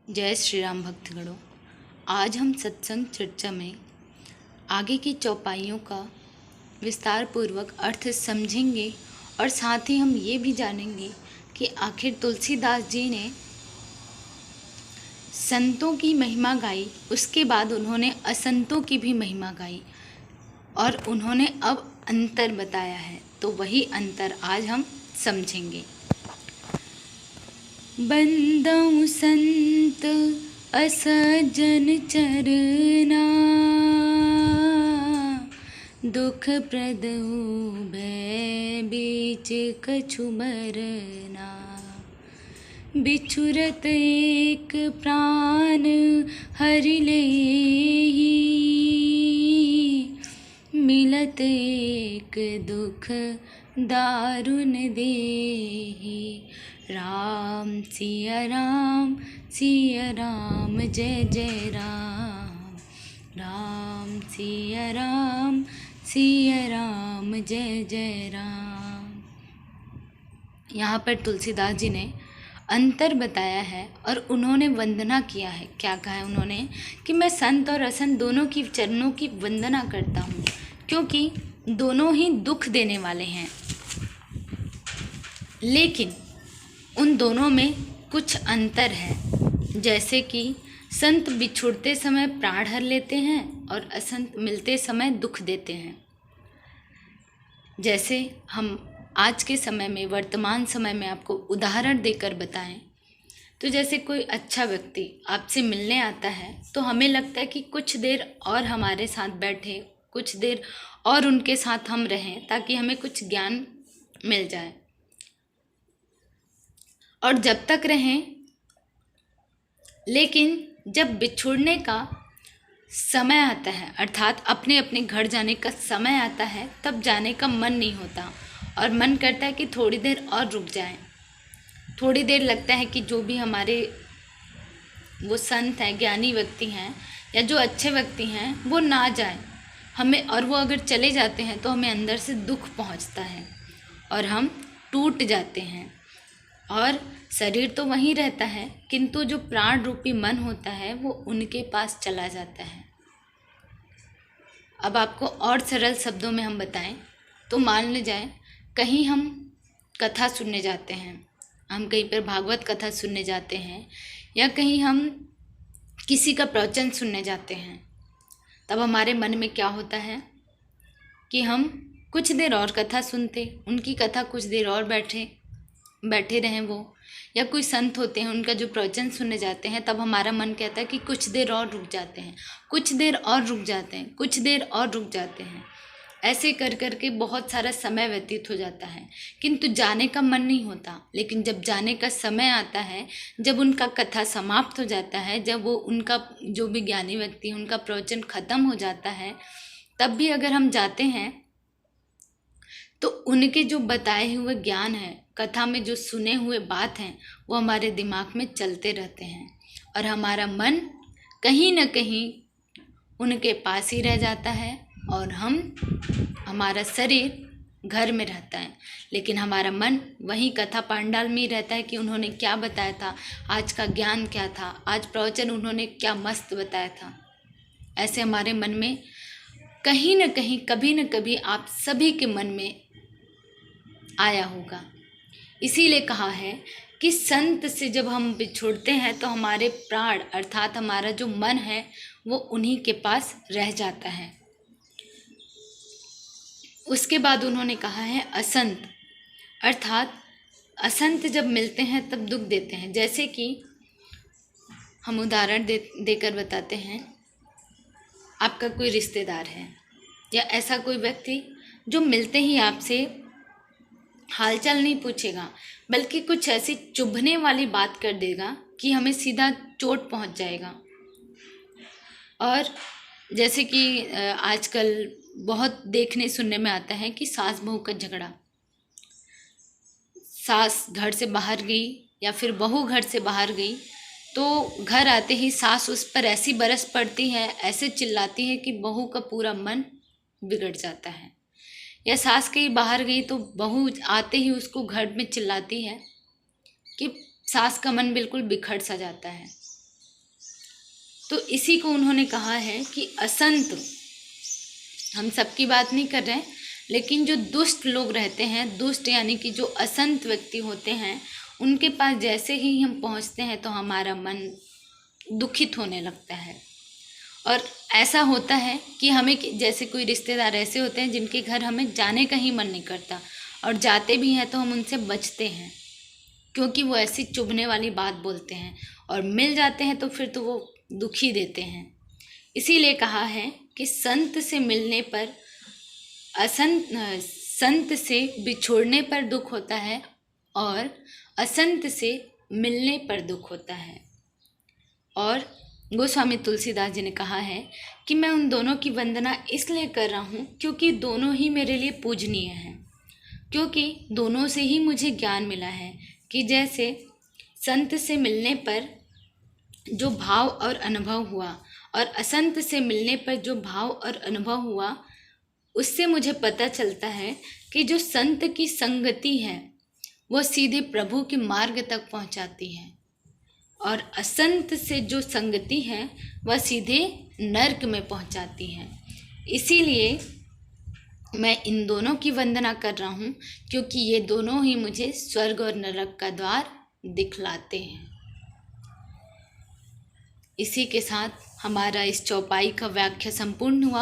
जय श्री राम भक्तगणों। आज हम सत्संग चर्चा में आगे की चौपाइयों का विस्तार पूर्वक अर्थ समझेंगे और साथ ही हम ये भी जानेंगे कि आखिर तुलसीदास जी ने संतों की महिमा गाई, उसके बाद उन्होंने असंतों की भी महिमा गाई और उन्होंने अब अंतर बताया है। तो वही अंतर आज हम समझेंगे। बंदौ संत असजन चरना, दुख प्रद भय बीच कछु मरना। बिछुरत एक प्राण हरि लेहि, मिलत एक दुख दारुण देहि। राम सिया राम जय जय राम। राम सिया राम जय जय राम। यहाँ पर तुलसीदास जी ने अंतर बताया है और उन्होंने वंदना किया है। क्या कहा है उन्होंने कि मैं संत और असंत दोनों की चरणों की वंदना करता हूँ, क्योंकि दोनों ही दुख देने वाले हैं, लेकिन उन दोनों में कुछ अंतर है। जैसे कि संत बिछुड़ते समय प्राण हर लेते हैं और असंत मिलते समय दुख देते हैं। जैसे हम आज के समय में, वर्तमान समय में आपको उदाहरण देकर बताएं तो जैसे कोई अच्छा व्यक्ति आपसे मिलने आता है तो हमें लगता है कि कुछ देर और हमारे साथ बैठे, कुछ देर और उनके साथ हम रहें ताकि हमें कुछ ज्ञान मिल जाए, और जब तक रहें। लेकिन जब बिछुड़ने का समय आता है, अर्थात अपने अपने घर जाने का समय आता है, तब जाने का मन नहीं होता और मन करता है कि थोड़ी देर और रुक जाएं। थोड़ी देर लगता है कि जो भी हमारे वो संत हैं, ज्ञानी व्यक्ति हैं या जो अच्छे व्यक्ति हैं, वो ना जाएं हमें, और वो अगर चले जाते हैं तो हमें अंदर से दुख पहुंचता है और हम टूट जाते हैं। और शरीर तो वहीं रहता है, किंतु जो प्राण रूपी मन होता है वो उनके पास चला जाता है। अब आपको और सरल शब्दों में हम बताएं तो मान ले जाए कहीं हम कथा सुनने जाते हैं, हम कहीं पर भागवत कथा सुनने जाते हैं या कहीं हम किसी का प्रवचन सुनने जाते हैं, तब हमारे मन में क्या होता है कि हम कुछ देर और कथा सुनते, उनकी कथा कुछ देर और बैठे रहें वो, या कोई संत होते हैं उनका जो प्रवचन सुनने जाते हैं, तब हमारा मन कहता है कि कुछ देर और रुक जाते हैं, कुछ देर और रुक जाते हैं, कुछ देर और रुक जाते हैं। ऐसे कर कर के बहुत सारा समय व्यतीत हो जाता है, किंतु जाने का मन नहीं होता। लेकिन जब जाने का समय आता है, जब उनका कथा समाप्त हो जाता है, जब वो उनका जो भी ज्ञानी व्यक्ति उनका प्रवचन खत्म हो जाता है, तब भी अगर हम जाते हैं तो उनके जो बताए हुए ज्ञान है, कथा में जो सुने हुए बात हैं, वो हमारे दिमाग में चलते रहते हैं और हमारा मन कहीं न कहीं उनके पास ही रह जाता है और हमारा शरीर घर में रहता है, लेकिन हमारा मन वहीं कथा पांडाल में ही रहता है कि उन्होंने क्या बताया था, आज का ज्ञान क्या था, आज प्रवचन उन्होंने क्या मस्त बताया था। ऐसे हमारे मन में कहीं न कहीं, कभी न कभी आप सभी के मन में आया होगा। इसीलिए कहा है कि संत से जब हम बिछुड़ते हैं तो हमारे प्राण अर्थात हमारा जो मन है वो उन्हीं के पास रह जाता है। उसके बाद उन्होंने कहा है असंत, अर्थात असंत जब मिलते हैं तब दुख देते हैं। जैसे कि हम उदाहरण देकर बताते हैं, आपका कोई रिश्तेदार है या ऐसा कोई व्यक्ति जो मिलते ही आपसे हालचाल नहीं पूछेगा, बल्कि कुछ ऐसी चुभने वाली बात कर देगा कि हमें सीधा चोट पहुंच जाएगा। और जैसे कि आजकल बहुत देखने सुनने में आता है कि सास बहू का झगड़ा, सास घर से बाहर गई या फिर बहू घर से बाहर गई तो घर आते ही सास उस पर ऐसी बरस पड़ती है, ऐसे चिल्लाती है कि बहू का पूरा मन बिगड़ जाता है। या सास कहीं बाहर गई तो बहू आते ही उसको घर में चिल्लाती है कि सास का मन बिल्कुल बिखर सा जाता है। तो इसी को उन्होंने कहा है कि असंत, हम सबकी बात नहीं कर रहे हैं, लेकिन जो दुष्ट लोग रहते हैं, दुष्ट यानी कि जो असंत व्यक्ति होते हैं, उनके पास जैसे ही हम पहुंचते हैं तो हमारा मन दुखित होने लगता है। और ऐसा होता है कि हमें, जैसे कोई रिश्तेदार ऐसे होते हैं जिनके घर हमें जाने का ही मन नहीं करता, और जाते भी हैं तो हम उनसे बचते हैं, क्योंकि वो ऐसी चुभने वाली बात बोलते हैं, और मिल जाते हैं तो फिर तो वो दुखी देते हैं। इसीलिए कहा है कि संत से मिलने पर संत से बिछोड़ने पर दुख होता है, और असंत से मिलने पर दुख होता है। और गोस्वामी तुलसीदास जी ने कहा है कि मैं उन दोनों की वंदना इसलिए कर रहा हूँ क्योंकि दोनों ही मेरे लिए पूजनीय हैं, क्योंकि दोनों से ही मुझे ज्ञान मिला है कि जैसे संत से मिलने पर जो भाव और अनुभव हुआ, और असंत से मिलने पर जो भाव और अनुभव हुआ, उससे मुझे पता चलता है कि जो संत की संगति है वो सीधे प्रभु के मार्ग तक पहुंचाती है, और असंत से जो संगति है वह सीधे नरक में पहुंचाती है। इसीलिए मैं इन दोनों की वंदना कर रहा हूँ, क्योंकि ये दोनों ही मुझे स्वर्ग और नरक का द्वार दिखलाते हैं। इसी के साथ हमारा इस चौपाई का व्याख्या संपूर्ण हुआ।